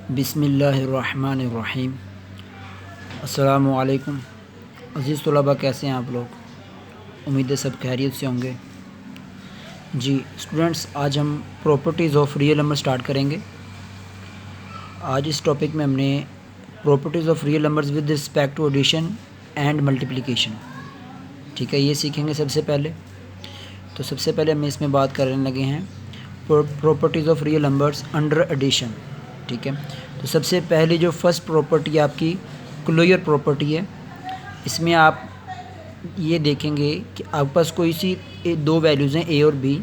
बिस्मिल्लाहिर्रहमानिर्रहीम। अस्सलामुअलैकुम अज़ीज़ तलबा, कैसे हैं आप लोग? उम्मीद है सब खैरियत से होंगे। जी स्टूडेंट्स, आज हम properties of real number start करेंगे। आज इस टॉपिक में हमने properties of real numbers with respect to addition and multiplication, ठीक है, ये सीखेंगे सबसे पहले। तो सबसे पहले हम इसमें बात करने लगे हैं properties of real numbers under addition, ठीक है। तो सबसे पहले जो फर्स्ट प्रॉपर्टी आपकी क्लोजर प्रॉपर्टी है, इसमें आप ये देखेंगे कि आपके पास कोई सी दो वैल्यूज़ हैं ए और बी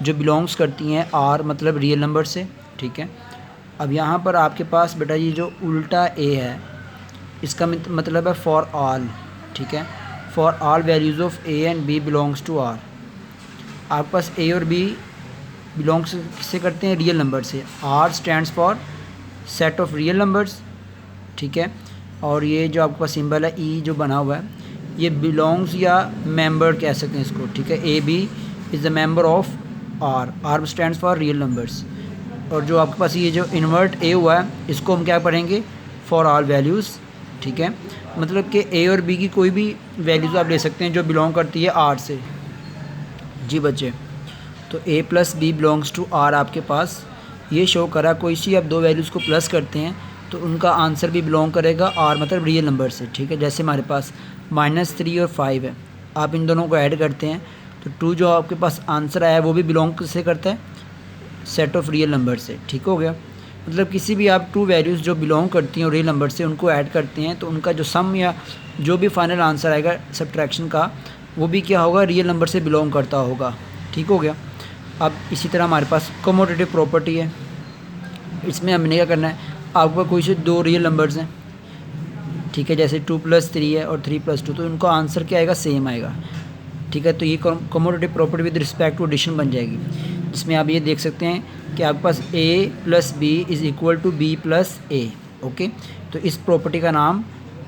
जो बिलोंग्स करती हैं आर मतलब रियल नंबर से, ठीक है। अब यहाँ पर आपके पास बेटा ये जो उल्टा ए है इसका मतलब है फॉर ऑल, ठीक है। For all values of A and B belongs to R. आपके पास ए और बी बिलोंग्स किससे करते हैं? रियल नंबर से। R stands for set of real numbers, ठीक है। और ये जो आपके पास सिंबल है ई जो बना हुआ है, ये बिलोंग्स या मेंबर कह सकते हैं इसको, ठीक है। A B is the member of R, R stands for real numbers. और जो आपके पास ये जो इन्वर्ट ए हुआ है इसको हम क्या पढ़ेंगे? फॉर ऑल वैल्यूज़, ठीक है। मतलब कि ए और बी की कोई भी वैल्यूज़ आप ले सकते हैं जो बिलोंग करती है आर से। जी बच्चे, तो A plus B belongs to R आपके पास ये शो करा। कोई सी आप दो वैल्यूज़ को प्लस करते हैं तो उनका आंसर भी बिलोंग करेगा आर मतलब रियल नंबर से, ठीक है। जैसे हमारे पास -3 और 5 है, आप इन दोनों को ऐड करते हैं तो 2 जो आपके पास आंसर आया है वो भी बिलोंग किससे करता है? सेट ऑफ रियल नंबर से, ठीक हो गया। मतलब किसी भी आप 2 वैल्यूज़ जो बिलोंग करती हैं रियल नंबर से उनको ऐड करते हैं तो उनका जो सम या जो भी फाइनल आंसर आएगा सब्ट्रैक्शन का वो भी क्या होगा? रियल नंबर से बिलोंग करता होगा, ठीक हो गया। अब इसी तरह हमारे पास कमोटेटिव प्रॉपर्टी है। इसमें हमने क्या करना है? आपके पास कोई से दो रियल नंबर्स हैं, ठीक है, जैसे 2 + 3 है और 3 + 2, तो उनका आंसर क्या आएगा? सेम आएगा, ठीक है। तो ये commutative property with respect to addition बन जाएगी, जिसमें आप ये देख सकते हैं कि आपके पास a + b = b + a, okay. तो इस प्रॉपर्टी का नाम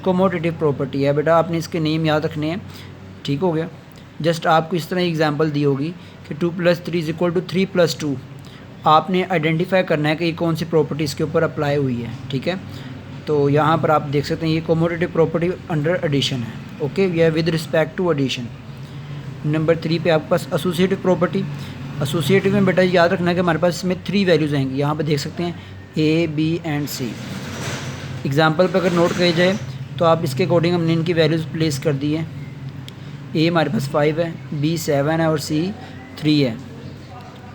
कमोटेटिव प्रॉपर्टी है। बेटा आपने इसके नेम याद रखने हैं, ठीक हो गया। जस्ट आपको इस तरह एग्जांपल दी होगी कि 2 + 3 = 3 + 2। आपने आइडेंटिफाई करना है कि ये कौन सी प्रॉपर्टी इसके ऊपर अप्लाई हुई है, ठीक है। तो यहाँ पर आप देख सकते हैं ये कमोटेटिव प्रॉपर्टी अंडर एडिशन है, ओके। यह with respect to addition. Number 3 पे आपके पास एसोसिएटिव प्रॉपर्टी। एसोसिएटिव में बेटा याद रखना है कि हमारे पास इसमें 3 वैल्यूज़ आएंगी। यहाँ पर देख सकते हैं A B and C. Example पर अगर नोट किया जाए तो आप इसके अकॉर्डिंग हमने इनकी वैल्यूज़ प्लेस कर दी है। ए हमारे पास 5 है, बी 7 है और सी 3 है।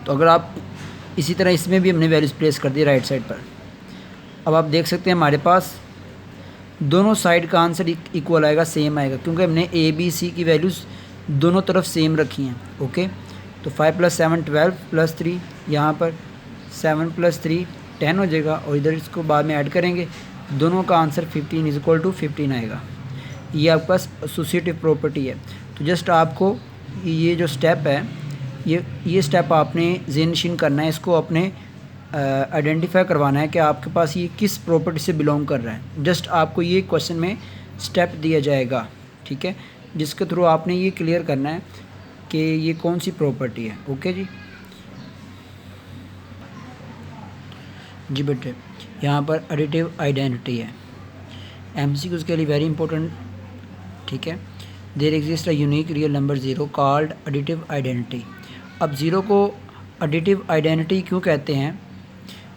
तो अगर आप इसी तरह इसमें भी हमने वैल्यूज़ प्लेस कर दी राइट साइड पर। अब आप देख सकते हैं हमारे पास दोनों साइड का आंसर इक्वल आएगा, सेम आएगा, क्योंकि हमने ए बी सी की वैल्यूज़ दोनों तरफ सेम रखी हैं, ओके। तो 5 + 7 12 + 3, यहाँ पर 7 + 3 10 हो जाएगा और इधर इसको बाद में ऐड करेंगे, दोनों का आंसर 15 = 15 आएगा। ये आपके पास एसोसिएटिव प्रॉपर्टी है। तो जस्ट आपको ये जो स्टेप है ये स्टेप आपने ज़हन-नशीन करना है, इसको अपने आइडेंटिफाई करवाना है कि आपके पास ये किस प्रॉपर्टी से बिलोंग कर रहा है। जस्ट आपको ये क्वेश्चन में स्टेप दिया जाएगा, ठीक है, जिसके थ्रू आपने ये क्लियर करना है कि ये कौन सी प्रॉपर्टी है, ओके जी। जी बेटे, यहाँ पर एडिटिव आइडेंटिटी है, MCQs के लिए वेरी इंपॉर्टेंट, ठीक है। There exist a unique real number 0 called additive identity. अब 0 को एडिटिव आइडेंटिटी क्यों कहते हैं?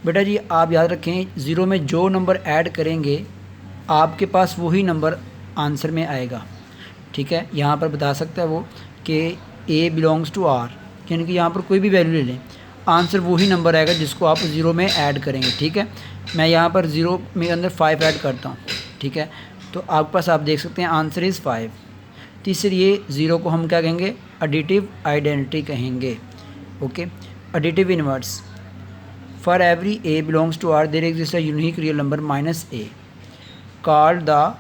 बेटा जी आप याद रखें, 0 में जो नंबर ऐड करेंगे आपके पास वही नंबर आंसर में आएगा, ठीक है। यहाँ पर बता सकता है वो कि A बिलोंग्स टू R, यानी कि यहाँ पर कोई भी वैल्यू ले लें आंसर वही नंबर आएगा जिसको आप 0 में ऐड करेंगे, ठीक है। मैं यहाँ पर 0 में अंदर 5 ऐड करता हूँ, ठीक है। तो आपके पास आप देख सकते हैं आंसर इज़ 5। तो इसलिए 0 को हम क्या कहेंगे? एडिटिव आइडेंटिटी कहेंगे, okay. Additive inverse. For every A belongs to R there exist a unique real number -A called the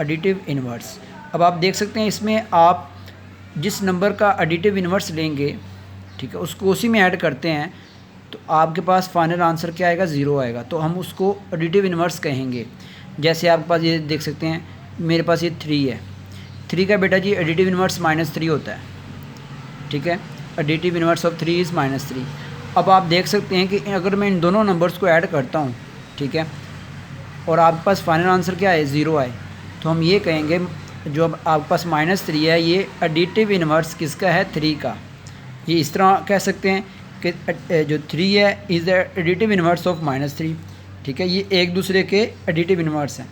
additive inverse. अब आप देख सकते हैं इसमें आप जिस नंबर का एडिटिव इनवर्स लेंगे, ठीक है, उसको उसी में ऐड करते हैं तो आपके पास फाइनल आंसर क्या आएगा? 0 आएगा। तो हम उसको एडिटिव इनवर्स कहेंगे। जैसे आपके पास ये देख सकते हैं मेरे पास ये 3 है, 3 का बेटा जी एडिटिव इनवर्स -3 होता है, ठीक है। Additive inverse of 3 is -3। अब आप देख सकते हैं कि अगर मैं इन दोनों नंबर्स को ऐड करता हूँ, ठीक है, और आपके पास फाइनल आंसर क्या है, 0 आए, तो हम ये कहेंगे जो अब आपके पास -3 है ये एडिटिव इन्वर्स किसका है, 3 का। ये इस तरह कह सकते हैं कि जो 3 है is the additive inverse of -3। ठीक है, ये एक दूसरे के एडिटिव इन्वर्स हैं,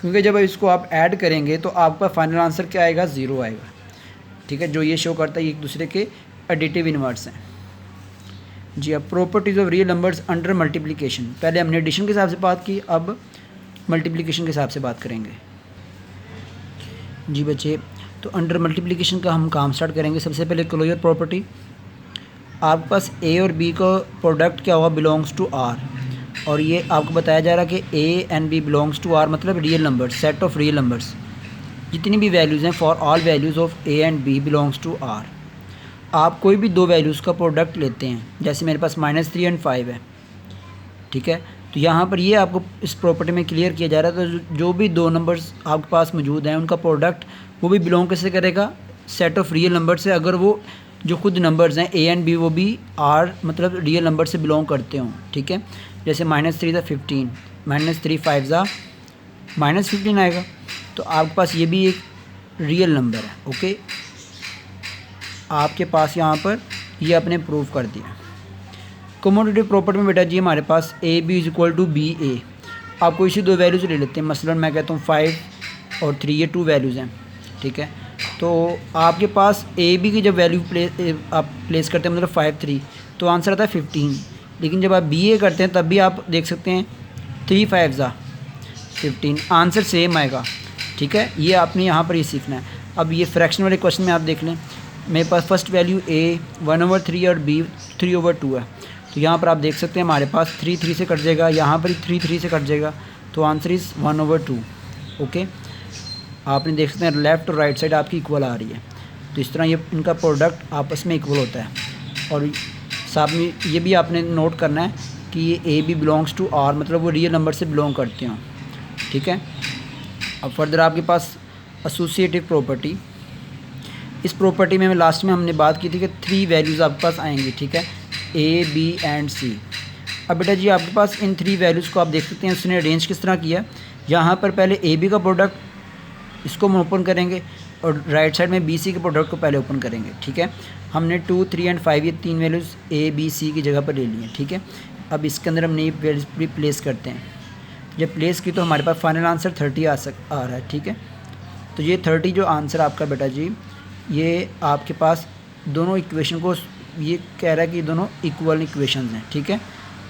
क्योंकि जब इसको आप ऐड करेंगे तो आपका फाइनल आंसर क्या आएगा, 0 आएगा। ठीक है, जो ये शो करता है ये एक दूसरे के एडिटिव इन्वर्स हैं। जी, अब properties of real numbers under multiplication. पहले हमने एडिशन के हिसाब से बात की, अब मल्टीप्लिकेशन के हिसाब से बात करेंगे। जी बच्चे, तो अंडर मल्टीप्लिकेशन का हम काम स्टार्ट करेंगे। सबसे पहले क्लोजर प्रॉपर्टी, आपके पास ए और बी का प्रोडक्ट क्या हुआ, बिलोंग्स टू आर, और ये आपको बताया जा रहा है कि A and B belongs to R, मतलब real numbers, set of real numbers, जितनी भी वैल्यूज़ हैं, for all values of A and B belongs to R. आप कोई भी दो वैल्यूज़ का प्रोडक्ट लेते हैं, जैसे मेरे पास -3 एंड 5 है। ठीक है, तो यहाँ पर ये आपको इस प्रॉपर्टी में क्लियर किया जा रहा है, तो जो भी दो नंबर्स आपके पास मौजूद हैं उनका प्रोडक्ट वो भी बिलोंग कैसे करेगा, सेट ऑफ रियल नंबर से, अगर वो जो खुद नंबर्स हैं ए एंड बी वो भी आर मतलब रियल नंबर से बिलोंग करते हों। ठीक है, जैसे -3 था 15, -3 5 ज़ा -15 आएगा, तो आपके पास ये भी एक रियल नंबर है। ओके, आपके पास यहाँ पर ये आपने प्रूव कर दिया। कमोडेटिव प्रॉपर्टी में बेटा जी हमारे पास A B is equal to B A, आप कोई सी दो वैल्यूज़ ले लेते हैं, मसलन मैं कहता हूँ 5 और 3, ये 2 वैल्यूज़ हैं। ठीक है, तो आपके पास ए बी की जब वैल्यू आप प्लेस करते हैं, मतलब 5 3, तो आंसर आता है 15। लेकिन जब आप बी ए करते हैं तब भी आप देख सकते हैं 3 5 ज़ा 15, आंसर सेम आएगा। ठीक है, ये आपने यहाँ पर ये सीखना है। अब ये फ्रैक्शन वाले क्वेश्चन में आप देख लें, मेरे पास फर्स्ट वैल्यू ए 1/3 और बी 3/2 है, तो यहाँ पर आप देख सकते हैं हमारे पास 3 3 से कट जाएगा, यहाँ पर 3 3 से कट जाएगा, तो आंसर इज़ 1/2। ओके, आपने देख सकते हैं लेफ़्ट और राइट साइड आपकी इक्वल आ रही है, तो इस तरह ये इनका प्रोडक्ट आपस में इक्वल होता है। और साथ में ये भी आपने नोट करना है कि ये A B belongs to R, मतलब वो रियल नंबर से बिलोंग करते हों। ठीक है, अब फर्दर आपके पास एसोसिएटिव प्रॉपर्टी, इस प्रॉपर्टी में लास्ट में हमने बात की थी कि 3 वैल्यूज़ आपके पास आएंगी। ठीक है, ए बी एंड सी। अब बेटा जी आपके पास इन 3 वैल्यूज़ को आप देख सकते हैं उसने अरेंज किस तरह किया। यहाँ पर पहले ए बी का प्रोडक्ट इसको हम ओपन करेंगे और राइट साइड में बी सी के प्रोडक्ट को पहले ओपन करेंगे। ठीक है, हमने 2 3 एंड 5 ये 3 वैल्यूज़ ए बी सी की जगह पर ले ली हैं। ठीक है, अब इसके अंदर हम नई वैल्यूज प्लेस करते हैं। जब प्लेस की तो हमारे पास फाइनल आंसर 30 आ रहा है। ठीक है, तो ये 30 जो आंसर आपका बेटा जी, ये आपके पास दोनों इक्वेशन को ये कह रहा है कि दोनों इक्वल इक्वेशंस हैं। ठीक है,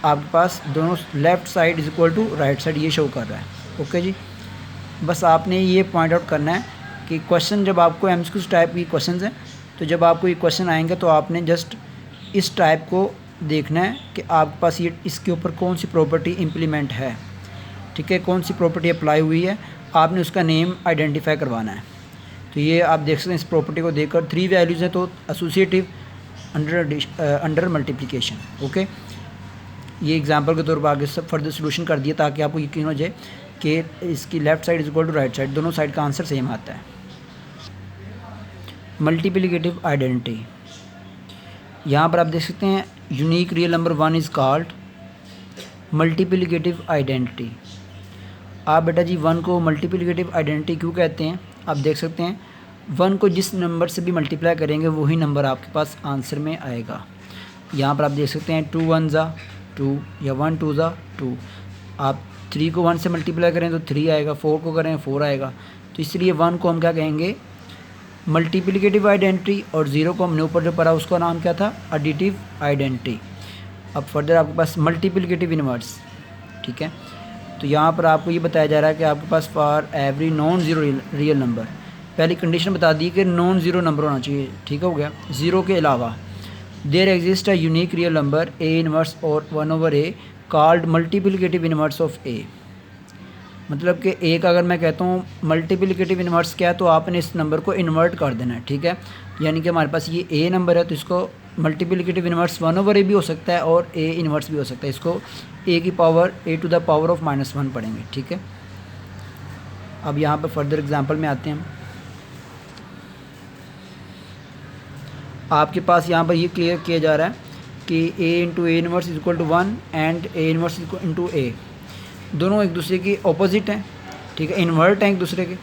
आपके पास दोनों left side is equal to right side ये शो कर रहा है। ओके जी, बस आपने ये पॉइंट आउट करना है कि क्वेश्चन जब आपको एमसीक्यू टाइप की क्वेश्चन हैं, तो जब आपको ये क्वेश्चन आएंगे तो आपने जस्ट इस टाइप को देखना है कि आपके पास ये इसके ऊपर कौन सी प्रॉपर्टी इम्प्लीमेंट है। ठीक है, कौन सी प्रॉपर्टी अप्लाई हुई है, आपने उसका नेम आइडेंटिफाई करवाना है। तो ये आप देख सकते हैं इस प्रॉपर्टी को देखकर 3 वैल्यूज़ हैं, तो एसोसिएटिव अंडर मल्टीप्लिकेशन। ओके, ये एग्जांपल के तौर पर आगे सब फर्दर सोल्यूशन कर दिया ताकि आपको यकीन हो जाए कि इसकी left side is equal to right side, दोनों साइड का आंसर सेम आता है। मल्टीप्लिकेटिव आइडेंटिटी, यहाँ पर आप देख सकते हैं unique real number 1 is called multiplicative identity. आप बेटा जी 1 को मल्टीप्लिकेटिव आइडेंटिटी क्यों कहते हैं, आप देख सकते हैं 1 को जिस नंबर से भी मल्टीप्लाई करेंगे वही नंबर आपके पास आंसर में आएगा। यहाँ पर आप देख सकते हैं 2 1 ज़ा 2 या 1 2 ज़ा 2। आप 3 को 1 से मल्टीप्लाई करें तो 3 आएगा, 4 को करें 4 आएगा, तो इसलिए 1 को हम क्या कहेंगे, मल्टीप्लिकेटिव आइडेंटिटी, और 0 को हमने ऊपर जो पढ़ा उसका नाम क्या था, एडिटिव आइडेंटिटी। अब फर्दर आपके पास मल्टीप्लिकेटिव इनवर्स। ठीक है, तो यहाँ पर आपको ये बताया जा रहा है कि आपके पास for every non zero real number, पहली कंडीशन बता दी कि नॉन ज़ीरो नंबर होना चाहिए। ठीक हो गया, ज़ीरो के अलावा there exist a unique real number A inverse और 1/a called multiplicative inverse of A. मतलब कि ए का अगर मैं कहता हूँ मल्टीप्लिकेटिव इनवर्स क्या है, तो आपने इस नंबर को इन्वर्ट कर देना है। ठीक है, यानी कि हमारे पास ये ए नंबर है तो इसको मल्टीप्लिकेटिव इनवर्स 1/a भी हो सकता है और ए इनवर्स भी हो सकता है। इसको ए की power a to the power of -1 पढ़ेंगे। ठीक है, अब यहाँ पर फर्दर एग्जांपल में आते हैं। आपके पास यहाँ पर ये क्लियर किया जा रहा है कि a into A inverse is equal to 1 and A inverse into A. दोनों एक दूसरे के ऑपोजिट हैं, ठीक है, इन्वर्ट हैं एक दूसरे के।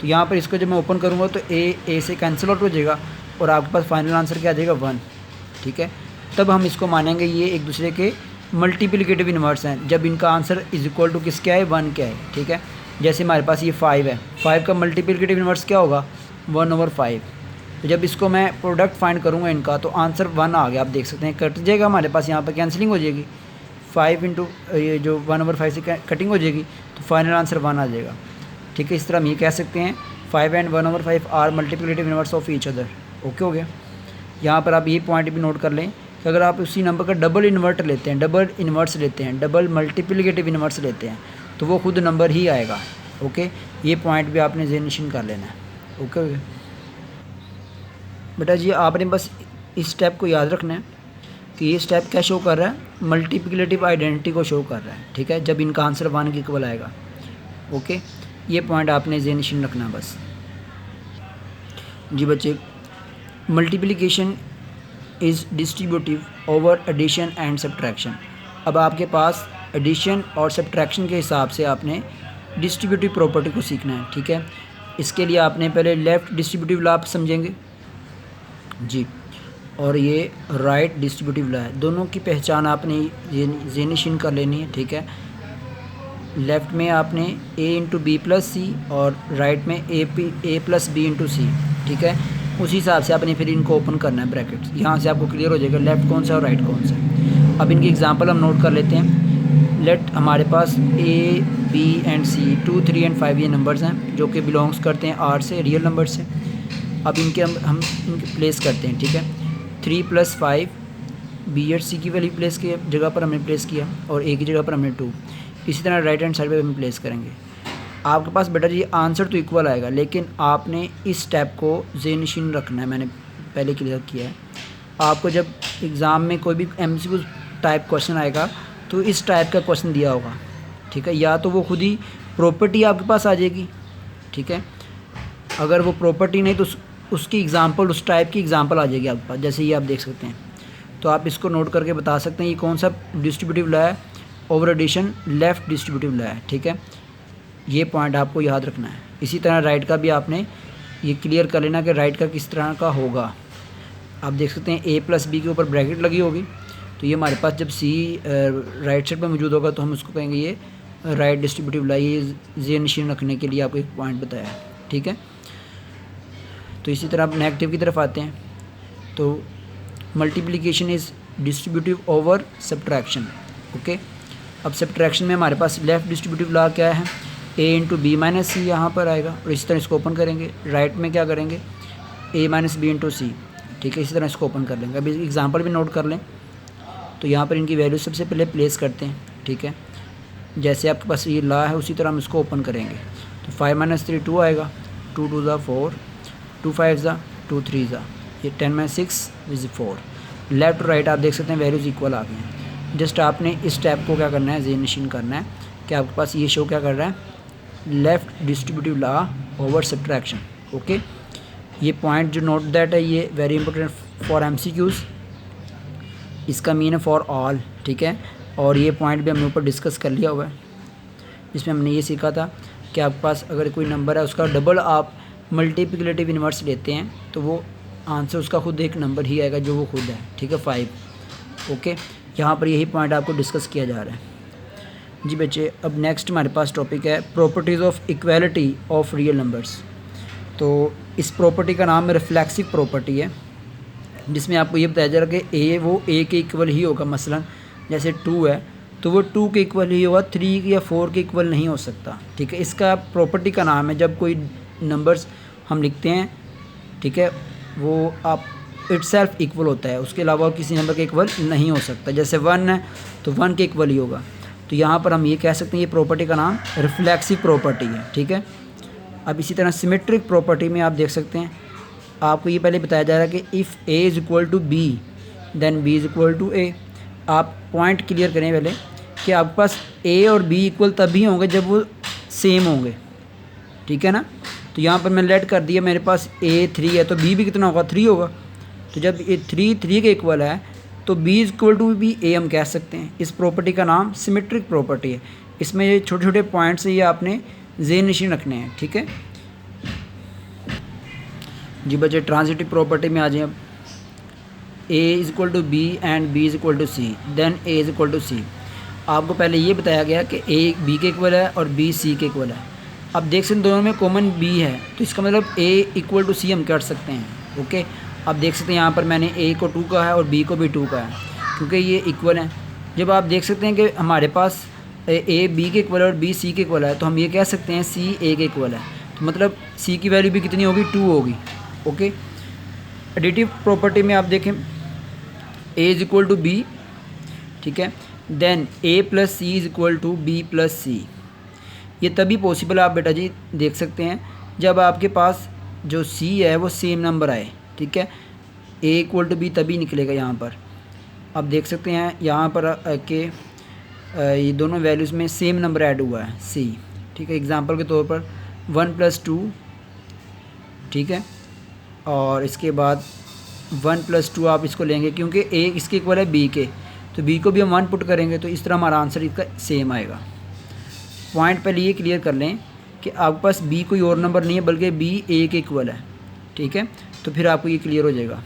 तो यहाँ पर इसको जब मैं ओपन करूँगा तो ए से कैंसिल आउट हो जाएगा और आपके पास फाइनल आंसर क्या आ जाएगा 1, ठीक है। तब हम इसको मानेंगे ये एक दूसरे के मल्टीप्लिकेटिव इन्वर्स हैं जब इनका आंसर इज इक्वल टू किसका है 1 क्या है, ठीक है। जैसे हमारे पास ये 5 है, 5 का मल्टीप्लिकेटिव इन्वर्स क्या होगा 1/5। तो जब इसको मैं प्रोडक्ट फाइंड करूँगा इनका तो आंसर 1 आ गया, आप देख सकते हैं कट जाएगा हमारे पास, यहाँ पर कैंसिलिंग हो जाएगी 5 इंटू ये जो 1/5 से कटिंग हो जाएगी तो फाइनल आंसर 1 आ जाएगा, ठीक है। इस तरह हम ये कह सकते हैं 5 and 1/5 are multiplicative inverse of each other. Okay हो गया। यहाँ पर आप ये पॉइंट भी नोट कर लें कि अगर आप उसी नंबर का डबल इन्वर्ट लेते हैं, डबल इन्वर्स लेते हैं, डबल मल्टीप्लिकेटिव इन्वर्स लेते हैं तो वो खुद नंबर ही आएगा। ओके, ये पॉइंट भी आपने ज़हन नशीन कर लेना है। ओके बेटा जी, आपने बस इस स्टेप को याद रखना है कि ये स्टेप क्या शो कर रहा है, मल्टीप्लिकेटिव आइडेंटिटी को शो कर रहा है, ठीक है, जब इनका आंसर 1 के इक्वल आएगा। ओके, ये पॉइंट आपने ज़हन नशीन रखना है बस। जी बच्चे, multiplication is distributive over addition and subtraction. अब आपके पास एडिशन और सब्ट्रैक्शन के हिसाब से आपने डिस्ट्रीब्यूटिव प्रॉपर्टी को सीखना है, ठीक है। इसके लिए आपने पहले लेफ़्ट डिस्ट्रीब्यूटिव लॉ समझेंगे जी, और ये राइट डिस्ट्रीब्यूटिव लॉ है। दोनों की पहचान आपने ज़हन नशीन कर लेनी है, ठीक है। लेफ़्ट में आपने a इंटू बी प्लस सी और राइट में a प्लस बी इंटू सी, ठीक है। उसी हिसाब से आपने फिर इनको ओपन करना है ब्रैकेट्स, यहाँ से आपको क्लियर हो जाएगा लेफ़्ट कौन सा और राइट कौन सा। अब इनकी एग्जांपल हम नोट कर लेते हैं। लेट हमारे पास a, b and c 2, 3 and 5 ये नंबर्स हैं जो कि बिलोंग्स करते हैं r से, रियल नंबर से। अब इनके हम इनके प्लेस करते हैं, ठीक है। 3 + 5 b और c की वैल्यू प्लेस की जगह पर हमने प्लेस किया और a की जगह पर हमने 2। इसी तरह राइट हैंड साइड पे हम प्लेस करेंगे। आपके पास बेटा जी आंसर तो इक्वल आएगा, लेकिन आपने इस स्टेप को ज़हन नशीन रखना है, मैंने पहले क्लियर किया है। आपको जब एग्ज़ाम में कोई भी MCQ टाइप क्वेश्चन आएगा तो इस टाइप का क्वेश्चन दिया होगा, ठीक है, या तो वो खुद ही प्रॉपर्टी आपके पास आ जाएगी, ठीक है। अगर वो प्रॉपर्टी नहीं तो उसकी एग्ज़ाम्पल, उस टाइप की एग्ज़ाम्पल आ जाएगी आपके पास, जैसे ये आप देख सकते हैं। तो आप इसको नोट करके बता सकते हैं ये कौन सा डिस्ट्रीब्यूटिव लॉ है, over addition left distributive law है, ठीक है। ये पॉइंट आपको याद रखना है। इसी तरह राइट का भी आपने ये क्लियर कर लेना कि राइट का किस तरह का होगा। आप देख सकते हैं a प्लस बी के ऊपर ब्रैकेट लगी होगी, तो ये हमारे पास जब c राइट साइड पर मौजूद होगा तो हम उसको कहेंगे ये राइट डिस्ट्रीब्यूटिव लॉ। ये ज़हन नशीन रखने के लिए आपको एक पॉइंट बताया है, ठीक है। तो इसी तरह आप नेगेटिव की तरफ आते हैं। तो multiplication is distributive over subtraction. Okay, अब सब्ट्रैक्शन में हमारे पास लेफ़्ट डिस्ट्रीब्यूटिव लॉ क्या है, a इंटू बी माइनस सी यहाँ पर आएगा और इसी तरह इसको ओपन करेंगे। राइट में क्या करेंगे a माइनस बी इंटू सी, ठीक है। इसी तरह इसको ओपन कर लेंगे। अभी एग्जांपल भी नोट कर लें। तो यहाँ पर इनकी वैल्यू सबसे पहले प्लेस करते हैं, ठीक है। जैसे आपके पास ये लॉ है उसी तरह हम इसको ओपन करेंगे। तो 5 - 3 2 आएगा, 2 2 ज़ा 4, 2 5 ज़ा 2 3 ज़ा, ये 10 - 6 इज़ 4। लेफ़्ट टू राइट आप देख सकते हैं वैल्यूज़ इक्वल आ गए हैं। जस्ट आपने इस स्टेप को क्या करना है, ज़हन नशीन करना है कि आपके पास ये शो क्या कर रहा है, left distributive law over subtraction. Okay, ये पॉइंट जो नोट दैट है ये वेरी इंपॉर्टेंट फॉर MCQs, इसका मीन है फॉर ऑल, ठीक है। और ये पॉइंट भी हमने ऊपर डिस्कस कर लिया हुआ है, जिसमें हमने ये सीखा था कि आपके पास अगर कोई नंबर है उसका डबल आप मल्टीप्लिकेटिव इन्वर्स लेते हैं तो वो आंसर उसका खुद एक नंबर ही आएगा जो वो खुद है, ठीक है, 5। ओके, यहाँ पर यही पॉइंट आपको डिस्कस किया जा रहा है। जी बच्चे, अब नेक्स्ट हमारे पास टॉपिक है properties of equality of real numbers. तो इस प्रॉपर्टी का नाम रिफ्लेक्सिव प्रॉपर्टी है, जिसमें आपको ये बताया जा रहा है कि वो a के इक्वल ही होगा। मसलन जैसे 2 है तो वो 2 के इक्वल ही होगा, 3 या 4 के इक्वल नहीं हो सकता, ठीक है। इसका प्रॉपर्टी का नाम है जब कोई नंबर्स हम लिखते हैं, ठीक है, वो आप इटसेल्फ इक्वल होता है, उसके अलावा किसी नंबर के इक्वल नहीं हो सकता। जैसे 1 है तो 1 के इक्वल ही होगा। तो यहाँ पर हम ये कह सकते हैं ये प्रॉपर्टी का नाम रिफ्लेक्सिव प्रॉपर्टी है, ठीक है। अब इसी तरह सिमेट्रिक प्रॉपर्टी में आप देख सकते हैं, आपको ये पहले बताया जा रहा है कि if a is equal to b then b is equal to a। आप पॉइंट क्लियर करें पहले कि आपके पास a और b इक्वल तभी होंगे जब वो सेम होंगे, ठीक है ना। तो यहाँ पर मैं लेट कर दिया, मेरे पास a 3 है तो b भी कितना होगा, 3 होगा। तो जब ये 3 के इक्वल है तो b इज़ इक्वल टू भी a हम कह सकते हैं। इस प्रॉपर्टी का नाम सिमेट्रिक प्रॉपर्टी है। इसमें ये छोटे छोटे पॉइंट्स ये आपने ज़हन नशीन रखने हैं, ठीक है जी बच्चे। ट्रांजिटिव प्रॉपर्टी में आ जाए अब। A is equal to B and B is equal to C, then A is equal to C. आपको पहले ये बताया गया कि ए बी के इक्वल है और बी सी के इक्वल है। अब देख सकते हैं दोनों में कॉमन बी है, तो इसका मतलब ए इक्वल टू सी हम कर सकते हैं। ओके, अब देख सकते हैं यहाँ पर मैंने ए को 2 कहा है और बी को भी 2 कहा है, क्योंकि ये इक्वल है। जब आप देख सकते हैं कि हमारे पास ए बी के इक्वल है और बी सी के इक्वल है, तो हम ये कह सकते हैं सी ए के इक्वल है, तो मतलब सी की वैल्यू भी कितनी होगी, 2 होगी। ओके, एडिटिव प्रॉपर्टी में आप देखें A is equal to B, ठीक है, then A plus C is equal to B plus C. ये तभी पॉसिबल आप बेटा जी देख सकते हैं जब आपके पास जो सी है वो सेम नंबर आए, ठीक है। ए इक्वल टू बी तभी निकलेगा यहाँ पर। आप देख सकते हैं यहाँ पर के ये दोनों वैल्यूज़ में सेम नंबर ऐड हुआ है सी, ठीक है। एग्जांपल के तौर पर 1 + 2, ठीक है, और इसके बाद 1 + 2 आप इसको लेंगे क्योंकि ए इसके इक्वल है बी के, तो बी को भी हम 1 पुट करेंगे, तो इस तरह हमारा आंसर इसका सेम आएगा। पॉइंट पहले ये क्लियर कर लें कि आपके पास बी कोई और नंबर नहीं है बल्कि बी ए के इक्वल है, ठीक है, तो फिर आपको ये क्लियर हो जाएगा।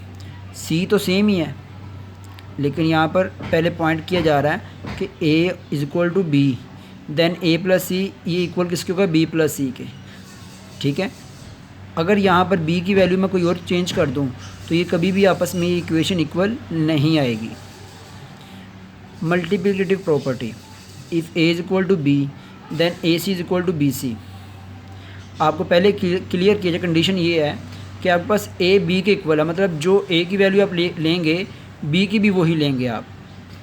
सी तो सेम ही है, लेकिन यहाँ पर पहले पॉइंट किया जा रहा है कि A is equal to B, then A plus C, ये इक्वल किसके होगा, बी प्लस सी के, ठीक है। अगर यहाँ पर बी की वैल्यू में कोई और चेंज कर दूँ तो ये कभी भी आपस में ये इक्वेशन इक्वल नहीं आएगी। Multiplicative property, if A is equal to B then A C is equal to B C. आपको पहले क्लियर किया जाए, कंडीशन ये है कि आपके पास ए बी के इक्वल है, मतलब जो ए की वैल्यू आप लेंगे बी की भी वही लेंगे आप,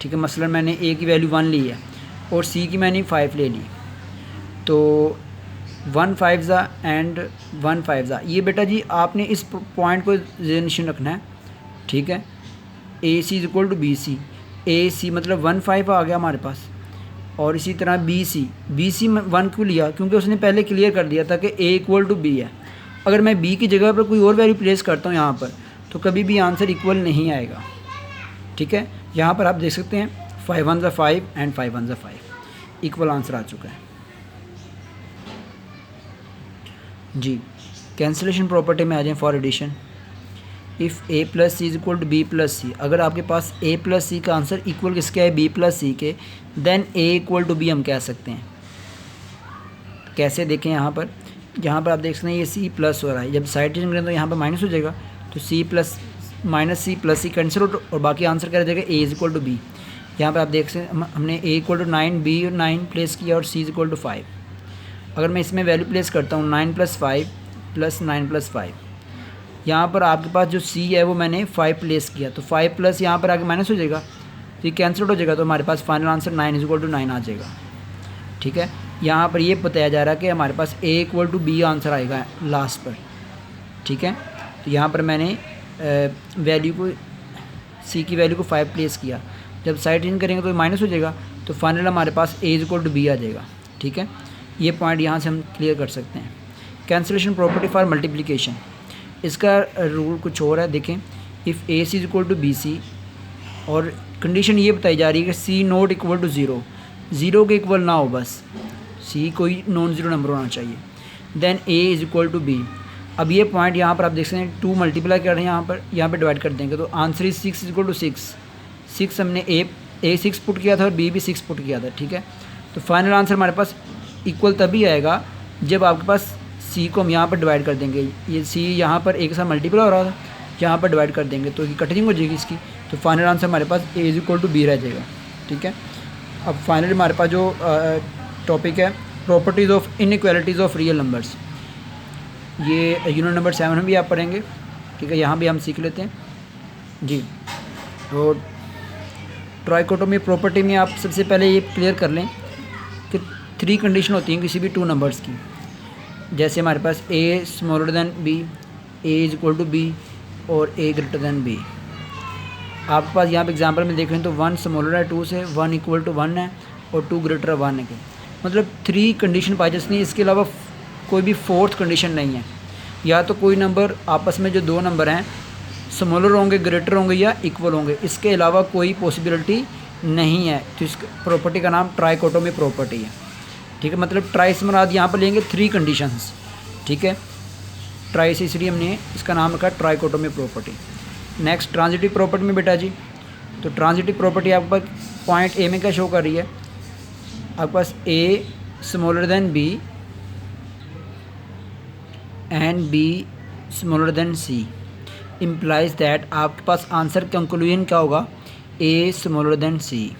ठीक है। मसलन मैंने ए की वैल्यू 1 ली है और सी की मैंने 5 ले ली, तो 1 5 एंड 1 5 ये बेटा जी आपने इस पॉइंट को ज़हन रखना है, ठीक है। A C is equal to B C, A C मतलब 1 5 आ गया हमारे पास, और इसी तरह बी सी में 1 क्यों लिया, क्योंकि उसने पहले क्लियर कर दिया था कि ए इक्वल टू बी है। अगर मैं बी की जगह पर कोई और वैल्यू प्लेस करता हूँ यहाँ पर, तो कभी भी आंसर इक्वल नहीं आएगा, ठीक है। यहाँ पर आप देख सकते हैं 5 1 5 एंड 5 1 5 इक्वल आंसर आ चुका है जी। कैंसिलेशन प्रॉपर्टी में आ जाएं for addition. If A plus C is equal to B plus C, अगर आपके पास ए प्लस सी का आंसर इक्वल किसके है, बी प्लस सी के, then A equal to B हम कह सकते हैं। कैसे देखें, यहाँ पर आप देख सकते हैं ये सी प्लस हो रहा है, जब साइड चेंज करें तो यहाँ पर माइनस हो जाएगा, तो सी प्लस माइनस सी कैंसिल हो और बाकी आंसर क्या रहेगा, ए इज इक्वल टू बी। यहाँ पर आप देख सकते हैं हमने ए इक्वल टू 9 बी 9 प्लेस किया और सी इज इक्वल टू 5। अगर मैं इसमें वैल्यू प्लेस करता हूँ 9 + 5 + 9 + 5, यहाँ पर आपके पास जो सी है वो मैंने 5 प्लेस किया, तो 5 प्लस यहाँ पर आगे माइनस हो जाएगा, तो ये कैंसिल हो जाएगा, तो हमारे पास final answer 9 is equal to 9 आ जाएगा, ठीक है। यहाँ पर ये बताया जा रहा है कि हमारे पास ए इक्वल टू बी आंसर आएगा लास्ट पर, ठीक है। तो यहाँ पर मैंने वैल्यू को सी की वैल्यू को 5 प्लेस किया, जब साइड चेंज करेंगे तो माइनस हो जाएगा, तो फाइनल हमारे पास ए इज इक्वल टू बी आ जाएगा, ठीक है। ये पॉइंट यहाँ से हम क्लियर कर सकते हैं। कैंसिलेशन प्रॉपर्टी फॉर मल्टीप्लिकेशन, इसका रूल कुछ और है, देखें। If A C is equal to B C, और कंडीशन ये बताई जा रही है कि सी नॉट इक्वल टू 0, 0 के इक्वल ना हो, बस सी कोई नॉन ज़ीरो नंबर होना चाहिए, then A is equal to B. अब ये पॉइंट यहाँ पर आप देख सकते हैं 2 मल्टीप्लाई कर रहे हैं, यहाँ पर डिवाइड कर देंगे, तो answer is 6 is equal to 6 हमने ए 6 पुट किया था और बी भी 6 पुट किया था, ठीक है। तो फाइनल आंसर हमारे पास इक्वल तभी आएगा जब आपके पास सी को हम यहाँ पर डिवाइड कर देंगे, ये सी यहाँ पर एक साथ मल्टीप्लाई हो रहा था, यहाँ पर डिवाइड कर देंगे तो ये कटिंग हो जाएगी इसकी, तो फाइनल आंसर हमारे पास ए इज इक्वल टू बी रह जाएगा, ठीक है। अब फाइनली हमारे पास जो टॉपिक है properties of inequalities of real numbers, ये यूनिट नंबर 7 में भी आप पढ़ेंगे, ठीक है। यहाँ भी हम सीख लेते हैं जी। तो ट्राइकोटोमी प्रॉपर्टी में आप सबसे पहले ये क्लियर कर लें कि 3 कंडीशन होती हैं किसी भी 2 नंबर्स की। जैसे हमारे पास A smaller than B, A is equal to B और ए ग्रेटर देन बी। आपके पास यहाँ पे एग्जांपल में देख रहे हैं तो 1 स्मॉलर है 2 से, 1 इक्वल टू 1 है और 2 ग्रेटर 1 है, मतलब 3 कंडीशन पाई जाती है। इसके अलावा कोई भी 4th कंडीशन नहीं है, या तो कोई नंबर आपस में जो 2 नंबर हैं स्मॉलर होंगे, ग्रेटर होंगे या इक्वल होंगे, इसके अलावा कोई पॉसिबिलिटी नहीं है। तो इस प्रॉपर्टी का नाम ट्राइकोटोमी प्रॉपर्टी है। ठीक है, मतलब ट्राई से मुराद यहाँ पर लेंगे 3 कंडीशंस। ठीक है, ट्राई से इसलिए हमने इसका नाम रखा trichotomy property. Next transitive property में बेटा जी, तो ट्रांजिटिव प्रॉपर्टी आपके पास पॉइंट ए में क्या शो कर रही है, आपके पास A smaller than B and B smaller than C implies that आपके पास आंसर कंक्लूजन क्या होगा, ए स्मॉलर देन सी।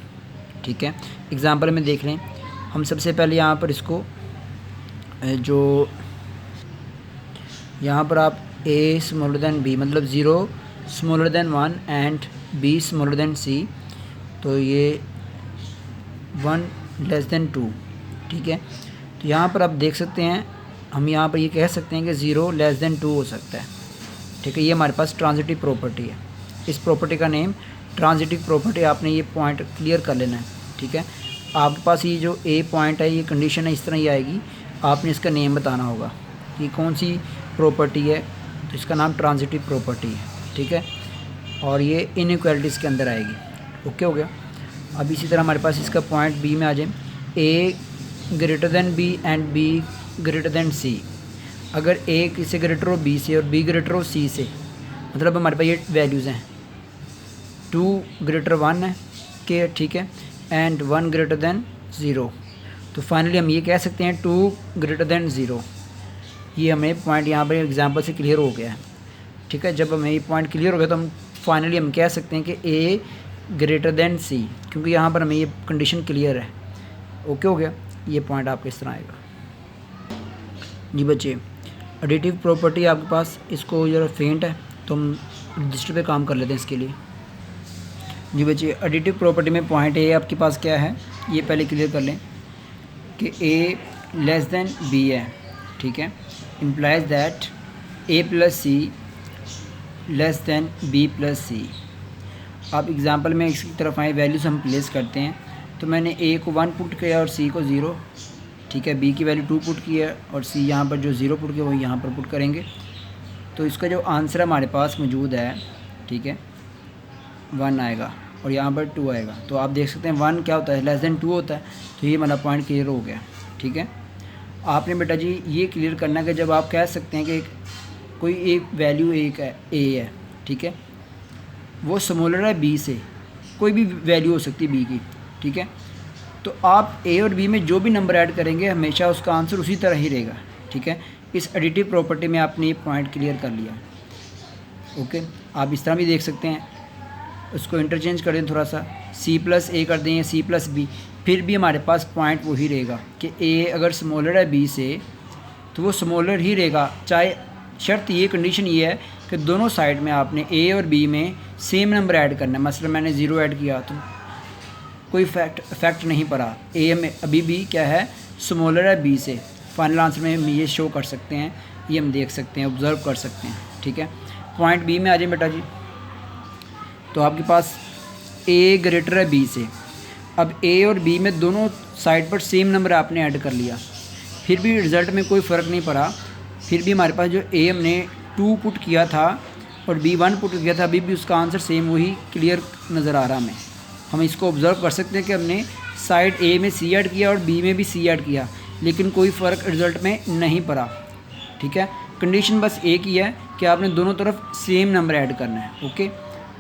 ठीक है, एग्जांपल में देख लें हम। सबसे पहले यहाँ पर इसको जो यहाँ पर आप ए स्मॉलर देन बी मतलब 0 smaller than 1 and B smaller than C, तो ये 1 लेस देन 2। ठीक है, तो यहाँ पर आप देख सकते हैं, हम यहाँ पर ये कह सकते हैं कि 0 लेस देन 2 हो सकता है। ठीक है, ये हमारे पास ट्रांजिटिव प्रॉपर्टी है। इस प्रॉपर्टी का नेम ट्रांजिटिव प्रॉपर्टी, आपने ये पॉइंट क्लियर कर लेना है। ठीक है, आपके पास ये जो ए पॉइंट है, ये कंडीशन है, इस तरह ही आएगी, आपने इसका नेम बताना होगा कि कौन सी प्रॉपर्टी है, तो इसका नाम ट्रांजिटिव प्रॉपर्टी है। ठीक है, और ये इनइक्वालिटीज़ के अंदर आएगी। ओके हो गया। अब इसी तरह हमारे पास इसका पॉइंट बी में आ जाए, A greater than B and B greater than C. अगर ए किसी ग्रेटर हो बी से और बी ग्रेटर हो सी से, मतलब हमारे पास ये वैल्यूज़ हैं 2 ग्रेटर 1 है के, ठीक है, एंड 1 ग्रेटर देन 0, तो फाइनली हम ये कह सकते हैं 2 ग्रेटर देन 0। ये हमें पॉइंट यहाँ पर एग्जांपल से क्लियर हो गया है। ठीक है, जब हमें ये पॉइंट क्लियर हो गया तो हम फाइनली हम कह सकते हैं कि ए ग्रेटर देन सी, क्योंकि यहाँ पर हमें ये कंडीशन क्लियर है। ओके हो गया, ये पॉइंट आपको इस तरह आएगा। जी बच्चे, एडिटिव प्रॉपर्टी आपके पास, इसको ज़रा फेंट है तो हम रजिस्टर पे काम कर लेते हैं इसके लिए। जी बच्चे, एडिटिव प्रॉपर्टी में पॉइंट ए आपके पास क्या है, ये पहले क्लियर कर लें कि ए लेस देन बी है। ठीक है, implies that A plus C less than B plus C. आप एग्जांपल में इसकी तरफ आए, वैल्यूज़ हम प्लेस करते हैं, तो मैंने ए को 1 पुट किया और सी को 0। ठीक है, बी की वैल्यू 2 पुट की है और सी यहाँ पर जो 0 पुट किया वो यहाँ पर पुट करेंगे, तो इसका जो आंसर हमारे पास मौजूद है, ठीक है, 1 आएगा और यहाँ पर 2 आएगा। तो आप देख सकते हैं 1 क्या होता है, लेस देन 2 होता है। तो ये हमारा पॉइंट क्लियर हो गया। ठीक है, आपने बेटा जी ये क्लियर करना है कि जब आप कह सकते हैं कि कोई एक वैल्यू एक है, ए है, ठीक है, वो स्मॉलर है बी से, कोई भी वैल्यू हो सकती है बी की। ठीक है, तो आप ए और बी में जो भी नंबर ऐड करेंगे हमेशा उसका आंसर उसी तरह ही रहेगा। ठीक है, इस एडिटिव प्रॉपर्टी में आपने ये पॉइंट क्लियर कर लिया। ओके, आप इस तरह भी देख सकते हैं, उसको इंटरचेंज कर दें थोड़ा सा, सी प्लस ए कर दें या सी प्लस बी, फिर भी हमारे पास पॉइंट वही रहेगा कि ए अगर स्मॉलर है बी से तो वो स्मॉलर ही रहेगा, चाहे शर्त ये कंडीशन ये है कि दोनों साइड में आपने ए और बी में सेम नंबर ऐड करना है। मतलब मैंने 0 ऐड किया तो कोई फैक्ट नहीं पड़ा, ए में अभी भी क्या है, स्मॉलर है बी से। फाइनल आंसर में हम ये शो कर सकते हैं, ये हम देख सकते हैं, ऑब्ज़र्व कर सकते हैं। ठीक है, पॉइंट बी में आ जाए बेटा जी, तो आपके पास ए ग्रेटर है बी से। अब ए और बी में दोनों साइड पर सेम नंबर आपने ऐड कर लिया, फिर भी रिज़ल्ट में कोई फ़र्क नहीं पड़ा, फिर भी हमारे पास जो ए हमने 2 पुट किया था और बी 1 पुट किया था, अभी भी उसका आंसर सेम वही क्लियर नज़र आ रहा हमें। हम इसको ऑब्ज़र्व कर सकते हैं कि हमने साइड ए में सी ऐड किया और बी में भी सी ऐड किया, लेकिन कोई फ़र्क रिज़ल्ट में नहीं पड़ा। ठीक है, कंडीशन बस एक ही है कि आपने दोनों तरफ सेम नंबर ऐड करना है। ओके,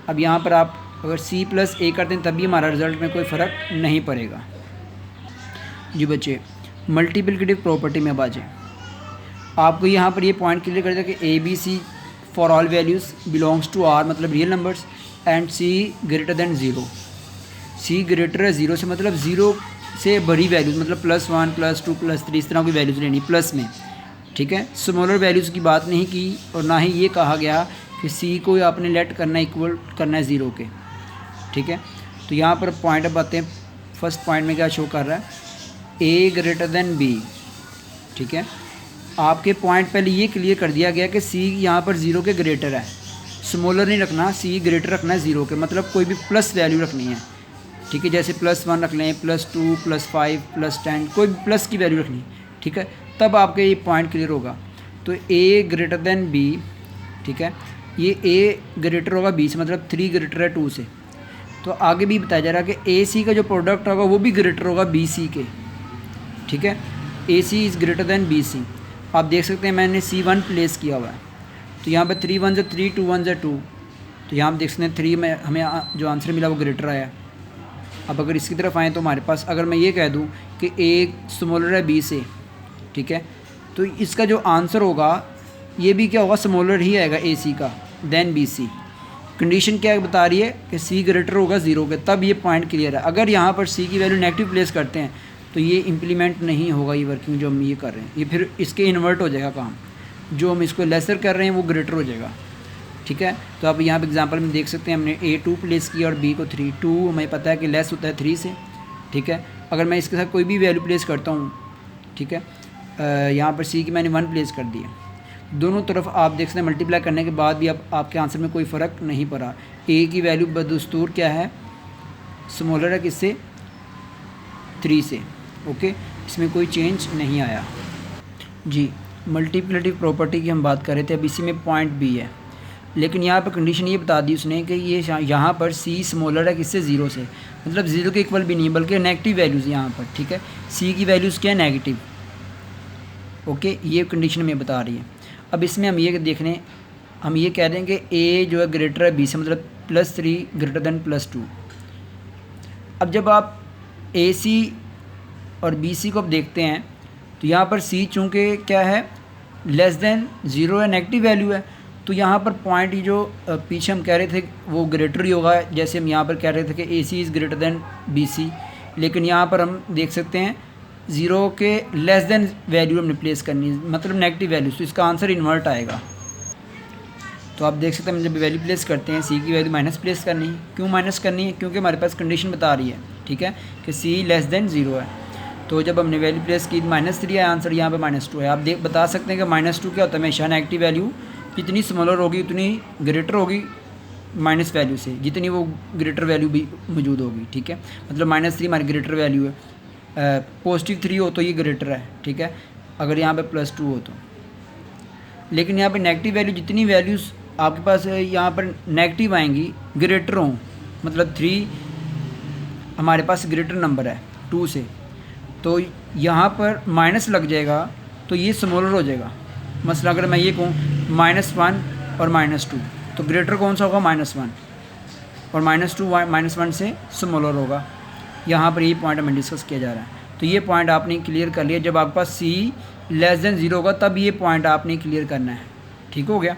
अब यहाँ पर आप अगर सी प्लस ए करते हैं तभी हमारा रिज़ल्ट में कोई फ़र्क नहीं पड़ेगा। जी बच्चे, मल्टीप्लिकेटिव प्रॉपर्टी में आ जाए, आपको यहाँ पर ये पॉइंट क्लियर कर दिया कि A B C for all values belongs to R, मतलब real numbers, and C greater than 0। C greater है 0 से, मतलब 0 से बड़ी वैल्यूज़, मतलब +1 +2 +3 इस तरह की वैल्यूज़ लेनी प्लस में। ठीक है, स्मॉलर वैल्यूज़ की बात नहीं की और ना ही ये कहा गया कि सी को आपने लेट करना इक्वल करना है 0 के। ठीक है, तो यहाँ पर पॉइंट अब आते हैं, फर्स्ट पॉइंट में क्या शो कर रहा है, ए ग्रेटर देन बी। ठीक है, आपके पॉइंट पहले ये क्लियर कर दिया गया कि सी यहाँ पर 0 के ग्रेटर है, स्मॉलर नहीं रखना, सी ग्रेटर रखना है 0 के, मतलब कोई भी प्लस वैल्यू रखनी है। ठीक है, जैसे +1 रख लें, +2 +5 +10, कोई भी प्लस की वैल्यू रखनी है। ठीक है, तब आपके ये पॉइंट क्लियर होगा। तो ए ग्रेटर देन बी, ठीक है, ये ए ग्रेटर होगा बी से, मतलब 3 ग्रेटर है 2 से। तो आगे भी बताया जा रहा है कि ए सी का जो प्रोडक्ट होगा वो भी ग्रेटर होगा बी सी के। ठीक है। A C is greater than B C. आप देख सकते हैं मैंने C1 प्लेस किया हुआ है, तो यहाँ पर 3 1 3 2 1 2, तो यहाँ आप देख सकते हैं 3 में हमें जो आंसर मिला वो ग्रेटर आया। अब अगर इसकी तरफ आएँ तो हमारे पास अगर मैं ये कह दूँ कि ए स्मॉलर है बी से, ठीक है, तो इसका जो आंसर होगा ये भी क्या होगा, स्मॉलर ही आएगा ए सी का देन बी सी। कंडीशन क्या बता रही है कि सी ग्रेटर होगा 0 के, तब ये पॉइंट क्लियर है। अगर यहाँ पर सी की वैल्यू नेगेटिव प्लेस करते हैं तो ये इम्प्लीमेंट नहीं होगा, ये वर्किंग जो हम ये कर रहे हैं, ये फिर इसके इन्वर्ट हो जाएगा काम, जो हम इसको लेसर कर रहे हैं वो ग्रेटर हो जाएगा, ठीक है। तो आप यहाँ पर एग्जांपल में देख सकते हैं हमने A2 प्लेस किया और B को 3, 2 हमें पता है कि लेस होता है 3 से, ठीक है। अगर मैं इसके साथ कोई भी वैल्यू प्लेस करता हूँ, ठीक है, यहाँ पर C की मैंने 1 प्लेस कर दिया, दोनों तरफ आप देख सकते हैं मल्टीप्लाई करने के बाद भी आपके आंसर में कोई फ़र्क नहीं पड़ा। ए की वैल्यू बदस्तूर क्या है, स्मॉलर है किससे, 3 से, ओके, इसमें कोई चेंज नहीं आया जी। मल्टीप्लिकेटिव प्रॉपर्टी की हम बात कर रहे थे, अब इसी में पॉइंट बी है, लेकिन यहाँ पर कंडीशन ये बता दी उसने कि ये यहाँ पर सी स्मॉलर है किससे, 0 से, मतलब 0 के इक्वल भी नहीं बल्कि नेगेटिव वैल्यूज़ यहाँ पर, ठीक है। सी की वैल्यूज़ क्या है, नेगेटिव, ओके, ये कंडीशन में बता रही है। अब इसमें हम ये देख लें, हम ये कह दें कि ए जो है ग्रेटर है बी से, मतलब +3 ग्रेटर दैन +2। अब जब आप ए सी और बी सी को अब देखते हैं तो यहाँ पर सी चूँकि क्या है, लेस देन 0 है, नेगेटिव वैल्यू है, तो यहाँ पर पॉइंट ही जो पीछे हम कह रहे थे वो ग्रेटर ही होगा, जैसे हम यहाँ पर कह रहे थे कि A C is greater than B C, लेकिन यहाँ पर हम देख सकते हैं 0 के लेस देन वैल्यू हमने प्लेस करनी है, मतलब नेगेटिव वैल्यू, तो इसका आंसर इन्वर्ट आएगा। तो आप देख सकते हैं जब वैल्यू प्लेस करते हैं सी की वैल्यू माइनस प्लेस करनी है। क्यों माइनस करनी है, क्योंकि हमारे पास कंडीशन बता रही है, ठीक है, कि सी लेस देन 0 है, तो जब हमने वैल्यू प्लेस की -3 है, आंसर यहाँ पे -2 है। आप बता सकते हैं कि -2 क्या होता है, हमेशा नेगेटिव वैल्यू जितनी स्मॉलर होगी उतनी ग्रेटर होगी माइनस वैल्यू से, जितनी वो ग्रेटर वैल्यू भी मौजूद होगी, ठीक है। मतलब -3 हमारी ग्रेटर वैल्यू है, +3 हो तो ये ग्रेटर है, ठीक है, अगर यहाँ पे +2 हो तो। लेकिन यहाँ पे नेगेटिव वैल्यू जितनी वैल्यूज़ आपके पास यहाँ पर नेगेटिव आएंगी ग्रेटर हों, मतलब 3 हमारे पास ग्रेटर नंबर है 2 से, तो यहाँ पर माइनस लग जाएगा तो ये स्मॉलर हो जाएगा। मसला अगर मैं ये कहूँ -1 और -2, तो ग्रेटर कौन सा होगा, -1, और -2 -1 से स्मॉलर होगा। यहाँ पर ये पॉइंट हमें डिस्कस किया जा रहा है, तो ये पॉइंट आपने क्लियर कर लिया। जब आपके पास सी लेस देन 0 होगा तब ये पॉइंट आपने क्लियर करना है, ठीक हो गया।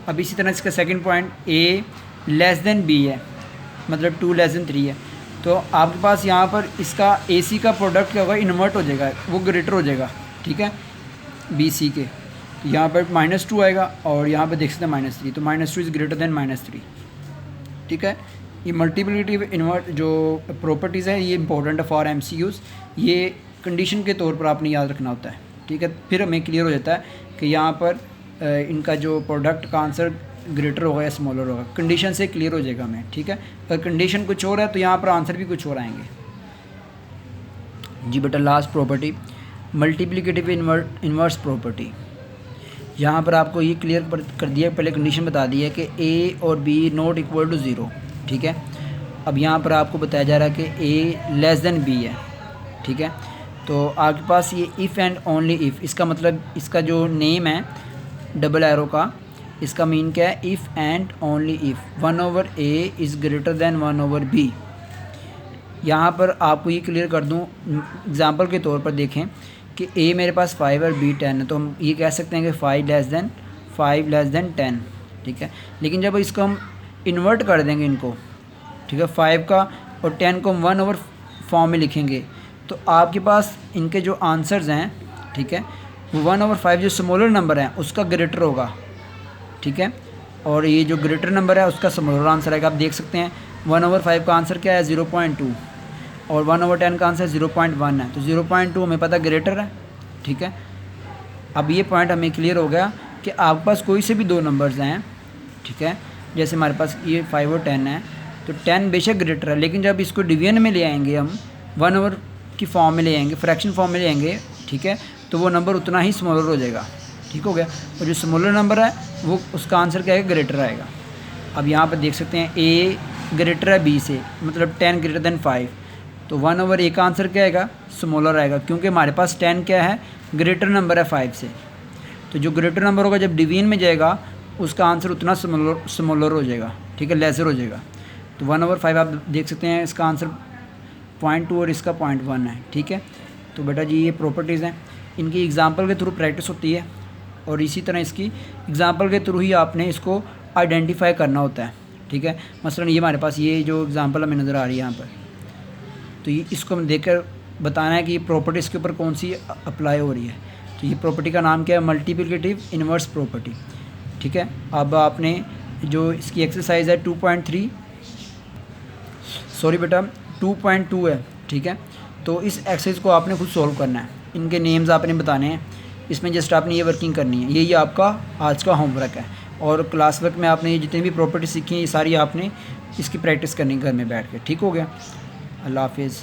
अब इसी तरह इसका second point A less than B है, मतलब 2 लेस देन 3 है, तो आपके पास यहाँ पर इसका ए सी का प्रोडक्ट क्या होगा, इन्वर्ट हो जाएगा, वो ग्रेटर हो जाएगा, ठीक है, बी सी के। तो यहाँ पर -2 आएगा और यहाँ पर देख सकते हैं -3, तो -2 इज़ ग्रेटर देन -3, ठीक है। ये मल्टीप्लिकेटिव इन्वर्ट जो प्रॉपर्टीज़ है ये इंपॉर्टेंट है फॉर MCQs, ये कंडीशन के तौर पर आपने याद रखना होता है, ठीक है। फिर हमें क्लियर हो जाता है कि यहाँ पर इनका जो प्रोडक्ट का आंसर ग्रेटर होगा या स्मॉलर होगा, कंडीशन से क्लियर हो जाएगा हमें, ठीक है। अगर कंडीशन कुछ और है तो यहाँ पर आंसर भी कुछ और आएंगे जी। बेटा last property multiplicative inverse property, यहाँ पर आपको ये क्लियर कर दिया, पहले कंडीशन बता दी है कि A और B नॉट इक्वल टू 0, ठीक है। अब यहाँ पर आपको बताया जा रहा है कि A लेस देन B है, ठीक है। तो आपके पास ये इफ़ एंड ओनली इफ़, इसका मतलब इसका जो नेम है डबल एरो का, इसका मीन क्या है, if and only if 1/A is greater than 1/B। यहाँ पर आपको ये क्लियर कर दूँ, एग्ज़ाम्पल के तौर पर देखें कि A मेरे पास 5 और B 10 है, तो हम ये कह सकते हैं कि 5 लेस देन 10, ठीक है। लेकिन जब इसको हम इन्वर्ट कर देंगे इनको, ठीक है, 5 का और 10 को हम 1/, फॉर्म में लिखेंगे, तो आपके पास इनके जो आंसर्स हैं, ठीक है, वो 1/5 जो स्मॉलर नंबर है उसका ग्रेटर होगा, ठीक है, और ये जो ग्रेटर नंबर है उसका स्मॉलर आंसर आएगा। आप देख सकते हैं 1/5 का आंसर क्या है, 0.2, और 1/10 का आंसर 0.1 है, तो 0.2 हमें पता ग्रेटर है, ठीक है। अब ये पॉइंट हमें क्लियर हो गया कि आपके पास कोई से भी दो नंबर्स हैं, ठीक है, जैसे हमारे पास ये 5 और 10 है, तो 10 बेशक ग्रेटर है, लेकिन जब इसको डिवीजन में ले आएंगे हम 1/, की फॉर्म में ले आएंगे, फ्रैक्शन फॉर्म में ले आएंगे, ठीक है, तो वो नंबर उतना ही स्मॉलर हो जाएगा, ठीक हो गया। और जो स्मॉलर नंबर है वो उसका आंसर क्या है, ग्रेटर आएगा। अब यहाँ पर देख सकते हैं A ग्रेटर है B से, मतलब 10 ग्रेटर देन 5, तो 1/a का आंसर क्या आएगा, स्मॉलर आएगा, क्योंकि हमारे पास 10 क्या है, ग्रेटर नंबर है 5 से। तो जो ग्रेटर नंबर होगा जब डिवीजन में जाएगा उसका आंसर उतना स्मॉलर हो जाएगा, ठीक है, लेसर हो जाएगा। तो 1/5 आप देख सकते हैं इसका आंसर 0.2 और इसका 0.1 है, ठीक है। तो बेटा जी ये प्रॉपर्टीज़ हैं, इनकी एग्जांपल के थ्रू प्रैक्टिस होती है और इसी तरह इसकी एग्जांपल के थ्रू ही आपने इसको आइडेंटिफाई करना होता है, ठीक है। मसलन ये हमारे पास ये जो एग्जांपल हमें नज़र आ रही है यहाँ पर, तो ये इसको हम देखकर बताना है कि ये प्रॉपर्टी इसके ऊपर कौन सी अप्लाई हो रही है। तो ये प्रॉपर्टी का नाम क्या है, मल्टीप्लिकेटिव इन्वर्स प्रॉपर्टी, ठीक है। अब आपने जो इसकी एक्सरसाइज है 2.3 सॉरी बेटा 2.2 है, ठीक है। तो इस एक्सरसाइज को आपने खुद सॉल्व करना है, इनके नेम्स आपने बताने हैं, इसमें जस्ट आपने ये वर्किंग करनी है, यही आपका आज का होमवर्क है। और क्लास वर्क में आपने जितनी भी प्रॉपर्टी सीखी हैं ये सारी आपने इसकी प्रैक्टिस करनी घर में बैठ के, ठीक हो गया। अल्लाह हाफिज़।